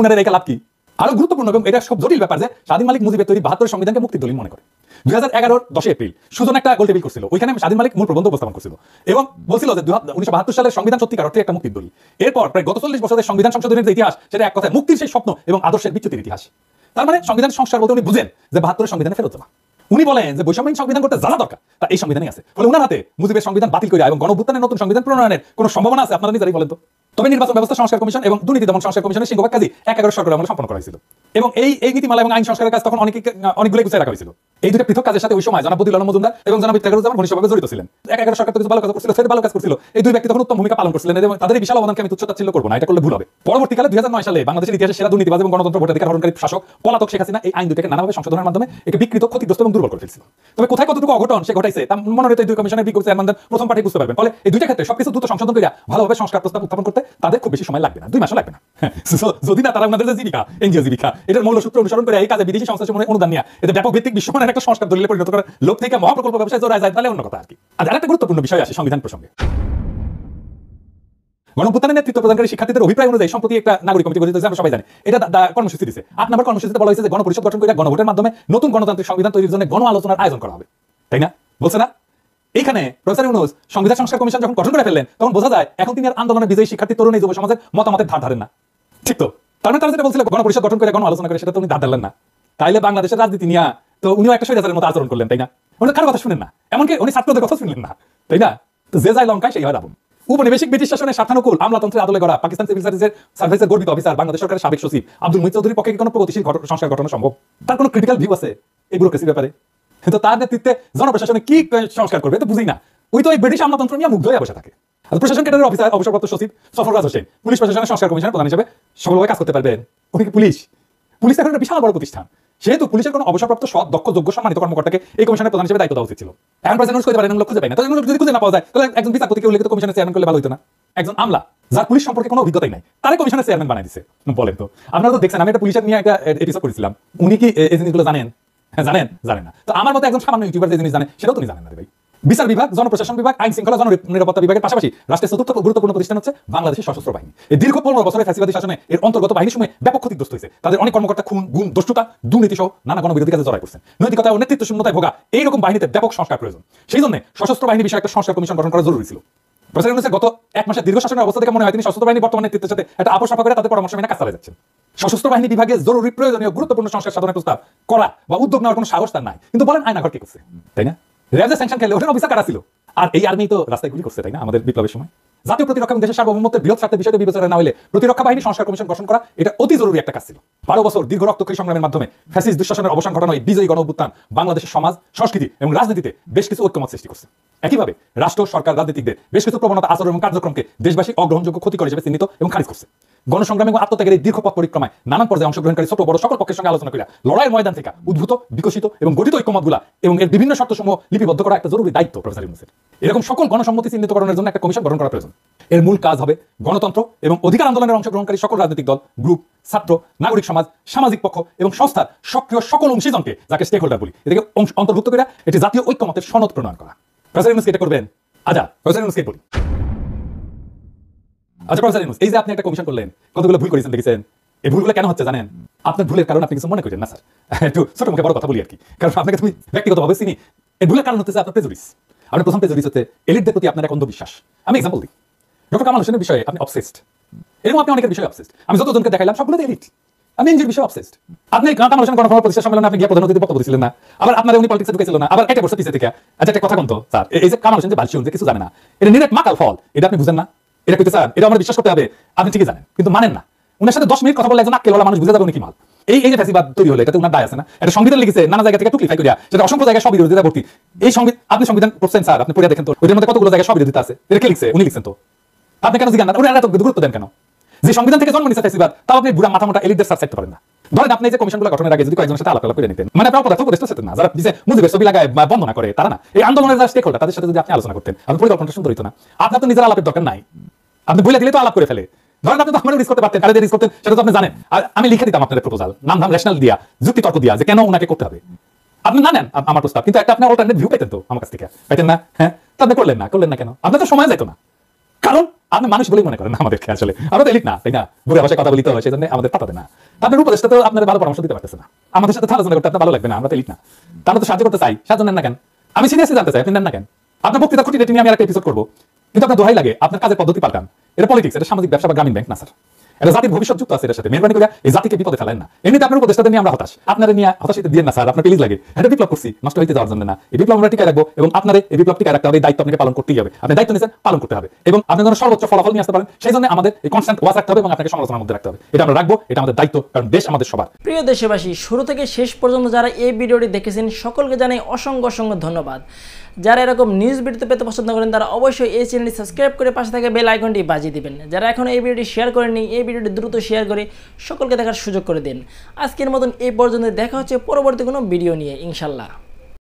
উনারা রেখে লাভ কি? আরো গুরুত্বপূর্ণ এবং এটা সব জটিল ব্যাপার যে স্বাধীন মালিক মুজিবের তৈরি 72 সংবিধানকে মুক্তির দলিল মনে করে। 2011 10 এপ্রিল সুজন একটা গোল টেবিল করছিল, ওইখানে স্বাধীন মালিক মূল প্রবন্ধ উপস্থাপন করছিল এবং বলছিল যে 1972 সালের সংবিধান সত্যিকার অর্থে একটা মুক্তির দলিল। এরপর প্রায় গত 40 বছরের সংবিধান সংশোধনের যে ইতিহাস, সেটা এক কথায় মুক্তির সেই স্বপ্ন এবং আদর্শের বিচ্যুতির ইতিহাস। তার মানে সংবিধান সংস্কার বলতে উনি বুঝেন যে 72 সংবিধানে ফেরত যাওয়া। উনি বলেন যে বৈষম্যহীন সংবিধান করতে জানা দরকার তা এই সংবিধানই আছে। ফলে উনার হাতে মুজিবের সংবিধান বাতিল করে এবং গণঅভ্যুত্থানের নতুন সংবিধান প্রণয়নের কোনো সম্ভাবনা আছে আপনারা নিজেরাই বলেন তো। তবে নির্বাচন ব্যবস্থা সংস্কার কমিশন এবং দুর্নীতি দমন সংস্কার কমিশনের সিংহভাগ কাজই 11 সরকার আমলে সম্পন্ন করা হয়েছিল এবং এই নীতিমালা এবং আইন সংস্কারের কাজ তখন অনেকগুলো গুছিয়ে রাখা হয়েছিল। এই দুটো পৃথক কাজের সাথে ওই সময় জনাব বদিউল আলম মজুমদার এবং জনাব ইফতেখারুজ্জামান ঘনিষ্ঠভাবে জড়িত ছিলেন। 11 সরকার তো কিছু ভালো কাজ করছিল, সেটা ভালো কাজ করছিল। এই দুই ব্যক্তি তখন উত্তম ভূমিকা পালন করছিলেন এবং তাদের বিশাল অবদানকে আমি তুচ্ছ-তাচ্ছিল্য করব না, এটা করলে ভুল হবে। পরবর্তীকালে 2009 সালে বাংলাদেশের ইতিহাসে সেরা দুর্নীতিবাজ এবং গণতন্ত্র ভোটাধিকার হরণকারী শাসক পলাতক শেখ হাসিনা এই আইন দুটোকে নানাভাবে সংশোধনের মাধ্যমে একে বিকৃত, ক্ষতিগ্রস্ত এবং দুর্বল করে ফেলছিল। তবে কোথায় কতটুকু অঘটন সে ঘটাইছে তা মনে হয় এই দুই কমিশনের বিজ্ঞপ্তি চেয়ারম্যানদের প্রথম পাঠে বুঝতে পারবেন। ফলে এই দুইটা ক্ষেত্রে সবকিছু দ্রুত সংশোধন করে ভালোভাবে সংস্কার প্রস্তাব উত্থাপন করতে তাদের খুব বেশি সময় লাগবে না, 2 মাসও লাগবে না। যদি না তারা ওনাদের যে জীবিকা, এনজিও জীবিকা, এটার মূলসূত্র অনুসরণ করে এই কাজে বিদেশি সংস্থার সময় অনুদান নিয়ে এদের ব্যাপক ভিত্তিক বিশ্বমানের একটা সংস্কার দলিলে পরিণত করার লোক থেকে মহাপ্রকল্প ব্যবসায় জড়ায় যায়, তাহলে অন্য কথা আর কি। আর আরেকটা গুরুত্বপূর্ণ বিষয় আসে সংবিধান প্রসঙ্গে। গণঅভ্যুত্থানের নেতৃত্ব প্রদানকারী শিক্ষার্থীদের অভিপ্রায় অনুযায়ী সম্প্রতি একটা নাগরিক কমিটি গঠিত হয়েছে, আমরা সবাই জানি। এটা কর্মসূচি দিয়েছে। 8 নম্বর কর্মসূচিতে বলা হয়েছে যে গণপরিষদ গঠন করে গণভোটের মাধ্যমে নতুন গণতান্ত্রিক সংবিধান তৈরির জন্য গণ আলোচনার আয়োজন করা হবে, তাই না? বলছে না? এইখানে প্রফেসর ইউনূস সংবিধান সংস্কার কমিশন যখন গঠন করে ফেললেন তখন বোঝা যায় এখন তিনি আর আন্দোলনের বিজয়ী শিক্ষার্থী তরুণ এই যুব সমাজের মতামতের ধার ধারেন না, ঠিক তো? তার মানে তারা যেটা বলছিল গণপরিষদ গঠন করে গণ আলোচনা করে, সেটা তো উনি ধার ধারলেন না। তাইলে বাংলাদেশের রাজনীতি নিয়ে তো উনিও একটা স্বৈরাচারের মতো আচরণ করলেন, তাই না? উনি কারো কথা শুনেন না, এমনকি উনি ছাত্রদের কথা শুনলেন না, তাই না? তো যে যায় লঙ্কায় সেই হয় রাবণ। উপনিবেশিক ব্রিটিশ শাসনের স্বার্থানুকূল আমলাতন্ত্রের আদলে গড়া পাকিস্তান সিভিল সার্ভিসের গর্বিত অফিসার বাংলাদেশ সরকারের সাবেক সচিব আব্দুল মঈদ চৌধুরীর পক্ষে কোনো প্রগতিশীল সংস্কার ঘটানো সম্ভব? তার কোনো ক্রিটিক্যাল ভিউ আছে এই ব্যুরোক্রেসির ব্যাপারে? তো তার নেতৃত্বে জনপ্রশাসনে কি সংস্কার করবে তো বুঝি না। ওই তো ওই ব্রিটিশ আমলাতন্ত্র নিয়ে মুগ্ধ হয়ে বসে থাকে। প্রশাসন ক্যাডারের অফিসার অবসরপ্রাপ্ত সচিব সফররাজ হোসেন পুলিশ প্রশাসনের সংস্কার কমিশনের প্রধান হিসেবে সফলভাবে কাজ করতে পারবেন। উনি কি পুলিশ এখন একটা বিশাল বড় প্রতিষ্ঠান, সেহেতু পুলিশের কোনো অবসরপ্রাপ্ত সৎ দক্ষ যোগ্য সম্মানিত কর্মকর্তাকে এই কমিশনের প্রধান হিসেবে দায়িত্ব দেওয়া উচিত ছিল। এখন প্রেসিডেন্ট করতে পারেন, খুঁজে পায় না। যদি খুঁজে না পাওয়া যায় তাহলে একজন বিচারপতিকে উল্লেখিত কমিশনের চেয়ারম্যান করলে ভালো হতো না? একজন আমলা যার পুলিশ সম্পর্কে কোনো অভিজ্ঞতাই নাই তারে কমিশনের চেয়ারম্যান বানাই দিছে। বলেন তো, আপনারা তো দেখছেন, আমি একটা পুলিশের নিয়ে একটা এপিসোড করেছিলাম। উনি কি এই জিনিসগুলো জানেন? জানেন না। তো আমার মতো একজন সামান্য ইউটিউবার যে জিনিস জানে সেটাও তুমি জানেন না ভাই। বিচার বিভাগ, জনপ্রশাসন বিভাগ, আইন শৃঙ্খলা, জননিরাপত্তা বিভাগের পাশাপাশি রাষ্ট্রের চতুর্থ গুরুত্বপূর্ণ প্রতিষ্ঠান হচ্ছে বাংলাদেশের সশস্ত্র বাহিনী। এই দীর্ঘ 15 বছরের ফ্যাসিবাদী শাসনে এর অন্তর্গত বাহিনীর সময় ব্যাপক ক্ষতিগ্রস্ত হয়েছে। তাদের অনেক কর্মকর্তা খুন, গুম, দুষ্টতা, দুর্নীতি সহ নানা গণবিরোধী কাজে জড়াই করছেন। নৈতিকতা ও নেতৃত্ব শূন্যতায় ভোগা এইরকম বাহিনীতে ব্যাপক সংস্কার প্রয়োজন। সেই জন্য সশস্ত্র বাহিনী বিষয়ে একটা সংস্কার কমিশন গঠন করা জরুরি ছিল। প্রেসিডেন্ট গত 1 মাসের দীর্ঘ শাসনের অবস্থা থেকে মনে হয় তিনি সশস্ত্র বাহিনী বর্তমান নেতৃত্বের সাথে একটা আপোষ করে তাদের পরামর্শ মেনে কাজ চালিয়ে যাচ্ছেন। সশস্ত্র বাহিনী বিভাগে জরুরি প্রয়োজনীয় গুরুত্বপূর্ণ সংস্কার সাধনের প্রস্তাব করা বা উদ্যোগ নেওয়ার কোনো সাহস তার নাই। কিন্তু বলেন আয়নাঘর কি করছে, তাই না? র্যাব যে স্যাংশন খেলে ওখানে অফিসার কারা ছিল, আর এই আর্মি তো রাস্তায় গুলি করছে, তাই না? আমাদের বিপ্লবের সময় জাতীয় প্রতিরক্ষা এবং দেশের সার্বভৌমত্বের বৃহৎ স্বার্থের বিষয়টি বিবেচনা না হলে প্রতিরক্ষা বাহিনী সংস্কার কমিশন গঠন করা এটা অতি জরুরি একটা কাজ ছিল। 12 বছর দীর্ঘ রক্তক্ষয়ী সংগ্রামের মাধ্যমে ফ্যাসিস্ট দুঃশাসনের অবসান ঘটানো এই বিজয়ী গণঅভ্যুত্থান বাংলাদেশের সমাজ, সংস্কৃতি এবং রাজনীতিতে বেশ কিছু ঐক্যমত সৃষ্টি করছে। একইভাবে রাষ্ট্র, সরকার, রাজনীতিকদের বেশ কিছু প্রবণতা, আচরণ এবং কার্যক্রমকে দেশবাসী অগ্রহণযোগ্য ক্ষতিকর হিসেবে চিহ্নিত এবং খারিজ করছে। গণসংগ্রাম এবং আত্মত্যাগের এই দীর্ঘ পথ পরিক্রমায় নানান পর্যায়ে অংশগ্রহণকারী ছোট বড় সকল পক্ষের সঙ্গে আলোচনা করে লড়াইয়ের ময়দান থেকে উদ্ভূত, বিকশিত এবং গঠিত ঐক্যমতগুলা এবং এর বিভিন্ন শর্তসমূহ লিপিবদ্ধ করা একটা জরুরি দায়িত্ব প্রফেসর ইউনূসের। এরকম সকল গণসম্মতি চিহ্নিতকরণের জন্য একটা কমিশন গঠন করা প্রয়োজন। এর মূল কাজ হবে গণতন্ত্র এবং অধিকার আন্দোলনের অংশগ্রহণকারী সকল রাজনৈতিক দল, গ্রুপ, ছাত্র, নাগরিক সমাজ, সামাজিক পক্ষ এবং সংস্থার সক্রিয় সকল অংশীজনকে, যাকে স্টেক হোল্ডার বলি, এটাকে অন্তর্ভুক্ত করে এটি জাতীয় ঐক্যমতের সনদ প্রণয়ন করা। প্রফেসর ইউনূস এটা করবেন। আচ্ছা, প্রফেসর ইউনূসকে বলি, আচ্ছা প্রফেসর ইউনূস, এই যে আপনি একটা কমিশন করলেন, কতগুলো ভুল করেছেন দেখেছেন। এই ভুলগুলো কেন হচ্ছে জানেন? আপনার ভুলের কারণ আপনি কিছু মনে করেন না স্যার, একটু ছোট মুখে বড় কথা বলি আর কি, কারণ আপনাকে তুমি ব্যক্তিগতভাবে চিনি। এই ভুলের কারণ হচ্ছে আপনার প্রেজুডিস। আপনার প্রথম প্রেজুডিস হচ্ছে এলিটদের প্রতি আপনার এক অন্ধবিশ্বাস। আমি এক্সাম্পল দিই, ডক্টর কামাল হোসেনের বিষয়ে আপনি অবসেসড, এরকম আপনি অনেকের বিষয়ে অবসেসড। আমি যতজনকে দেখাইলাম সবগুলো এলিট। আমি এনজিওর বিষয়ে অবসেসড। আপনি কামাল হোসেন গণফোরাম প্রতিষ্ঠা সম্মেলনে আপনি গিয়ে প্রধান অতিথি বক্তব্য দিয়েছিলেন না, আবার আপনার উনি পলিটিক্সে ঢুকেছিল না, আবার একটা বছর পিছিয়ে থেকে। আচ্ছা একটা কথা বলতো স্যার, এই যে কামাল হোসেন যে বালশিউন যে কিছু জানে না, এটা নিরেট মাকাল ফল, এটা আপনি বুঝেন না? এটা কইতে স্যার, এটা আমার বিশ্বাস করতে হবে, আপনি ঠিকই জানেন কিন্তু মানেন না। উনার সাথে 10 মিনিট কথা বললে একজন আক্কেলওয়ালা মানুষ বুঝে যাবে উনি কি মাল। এই যে ফ্যাসিবাদ তৈরি হলো, এটাতে উনার দায় আছে না? এটা সংবিধান লিখেছে নানা জায়গা থেকে টুকলিফাই করিয়া, সেটা অসংখ্য জায়গায় সব বিরোধিতা ভর্তি। এই আপনি সংবিধান পড়ছেন স্যার, আপনি পড়ে দেখেন তো, ওইটার মধ্যে কতগুলো জায়গায় সব বিরোধিতা আছে। এটা কে লিখছে? উনি লিখছেন তো। আপনি কেন জিজ্ঞাসা না? ওনারা এত গুরুত্ব দেন কেন? যে সংবিধান থেকে জন্ম নিচ্ছে ফ্যাসিবাদ, তাও আপনি বুড়া মাথা মোটা এলিটদের সাথ চাইতে পারেন না। ধরেন আপনি যে কমিশনগুলো গঠনের আগে যদি কয়েকজনের সাথে আলাপ করে নিতেন, মানে আপনার পদার্থ উপদেষ্টা ছিলেন না, যারা মুজিবের ছবি লাগায় বন্ধনা করে তারা না, এই আন্দোলনের যারা স্টেক হোল্ডার তাদের সাথে যদি আপনি আলোচনা করতেন, আপনার পরিকল্পনাটা সুন্দর হতো না। আপনার তো নিজের আলাপের দরকার নাই, আপনি বলে দিলে তো আলাপ করে ফেলে। ধরেন আপনি তো আমার রিস্ক করতে পারতেন, কারে রিস্ক করতেন সেটা তো আপনি জানেন। আর আমি লিখে দিতাম আপনাদের প্রপোজাল, নাম রেশনাল দিয়া, যুক্তি তর্ক দিয়া, যে কেন ওনাকে করতে হবে। আপনি না নেন আমার প্রস্তাব, কিন্তু একটা আপনি অল্টারনেট ভিউ পেতেন তো আমার কাছ থেকে, পাইতেন না? হ্যাঁ, তো আপনি করলেন না কেন? আপনার তো সময় যেত না, কারণ আপনি মানুষ বলেই মনে করেন আমাদেরকে। আসলে আমরা তো এলিট না, তাই না? বুড়া ভাষায় কথা বলিতে হয়, সেই জন্য আমাদের পাঠাতে না। আপনার উপদেশটা তো আপনার ভালো পরামর্শ দিতে পারতেছে না, আমাদের সাথে আলোচনা করতে আপনার ভালো লাগবে না, আমরা তো এলিট না। তাহলে তো সাহায্য করতে চাই, সাহায্য নেন না কেন? আমি সিরিয়াসলি জানতে চাই আপনি নেন না কেন? আপনার বক্তৃতা খুঁটিনাটি নিয়ে আমি একটা এপিসোড করবো, কিন্তু আপনার দোহাই লাগে আপনার কাজের পদ্ধতি পাল্টান। এটা পলিটিক্স, এটা সামাজিক ব্যবসা বা গ্রামীণ ব্যাংক না স্যার। এটা জাতির ভবিষ্যৎ যুক্ত আছে এর সাথে। মেহরবানি করে এই জাতিকে বিপদে ফেলেন না। এমনিতে আপনার উপদেষ্টাদের নিয়ে আমরা হতাশ, আপনারা নিয়ে হতাশিতে দিয়ে না স্যার, আপনার প্লিজ লাগে। এটা বিপ্লব করছি, নষ্ট হইতে যাওয়ার জন্য না। এই বিপ্লব আমরা টিকায় রাখবো এবং আপনার এই বিপ্লব টিকায় রাখতে হবে। এই দায়িত্ব আপনাকে পালন করতেই হবে। আপনি দায়িত্ব নিয়েছেন, পালন করতে হবে এবং আপনি যেন সর্বোচ্চ ফলাফল নিয়ে আসতে পারেন, সেই জন্য আমাদের এই কনস্ট্যান্ট ওয়াচ রাখতে হবে এবং আপনাকে সমালোচনার মধ্যে রাখতে হবে। এটা আমরা রাখবো, এটা আমাদের দায়িত্ব, কারণ দেশ আমাদের সবার। প্রিয় দেশবাসী, শুরু থেকে শেষ পর্যন্ত যারা এই ভিডিওটি দেখেছেন সকলকে জানাই অসংখ্য ধন্যবাদ। যারা এরকম নিউজ ভিডিও পেতে পছন্দ করেন তারা অবশ্যই এই চ্যানেলটি সাবস্ক্রাইব করে পাশে থাকা বেল আইকনটি বাজিয়ে দিবেন। যারা এখন এই ভিডিওটি শেয়ার করেননি, এই ভিডিওটি দ্রুত শেয়ার করে সকলকে দেখার সুযোগ করে দিন। আজকের মতন এই পর্যন্ত, দেখা হচ্ছে পরবর্তী কোনো ভিডিও নিয়ে ইনশাল্লাহ।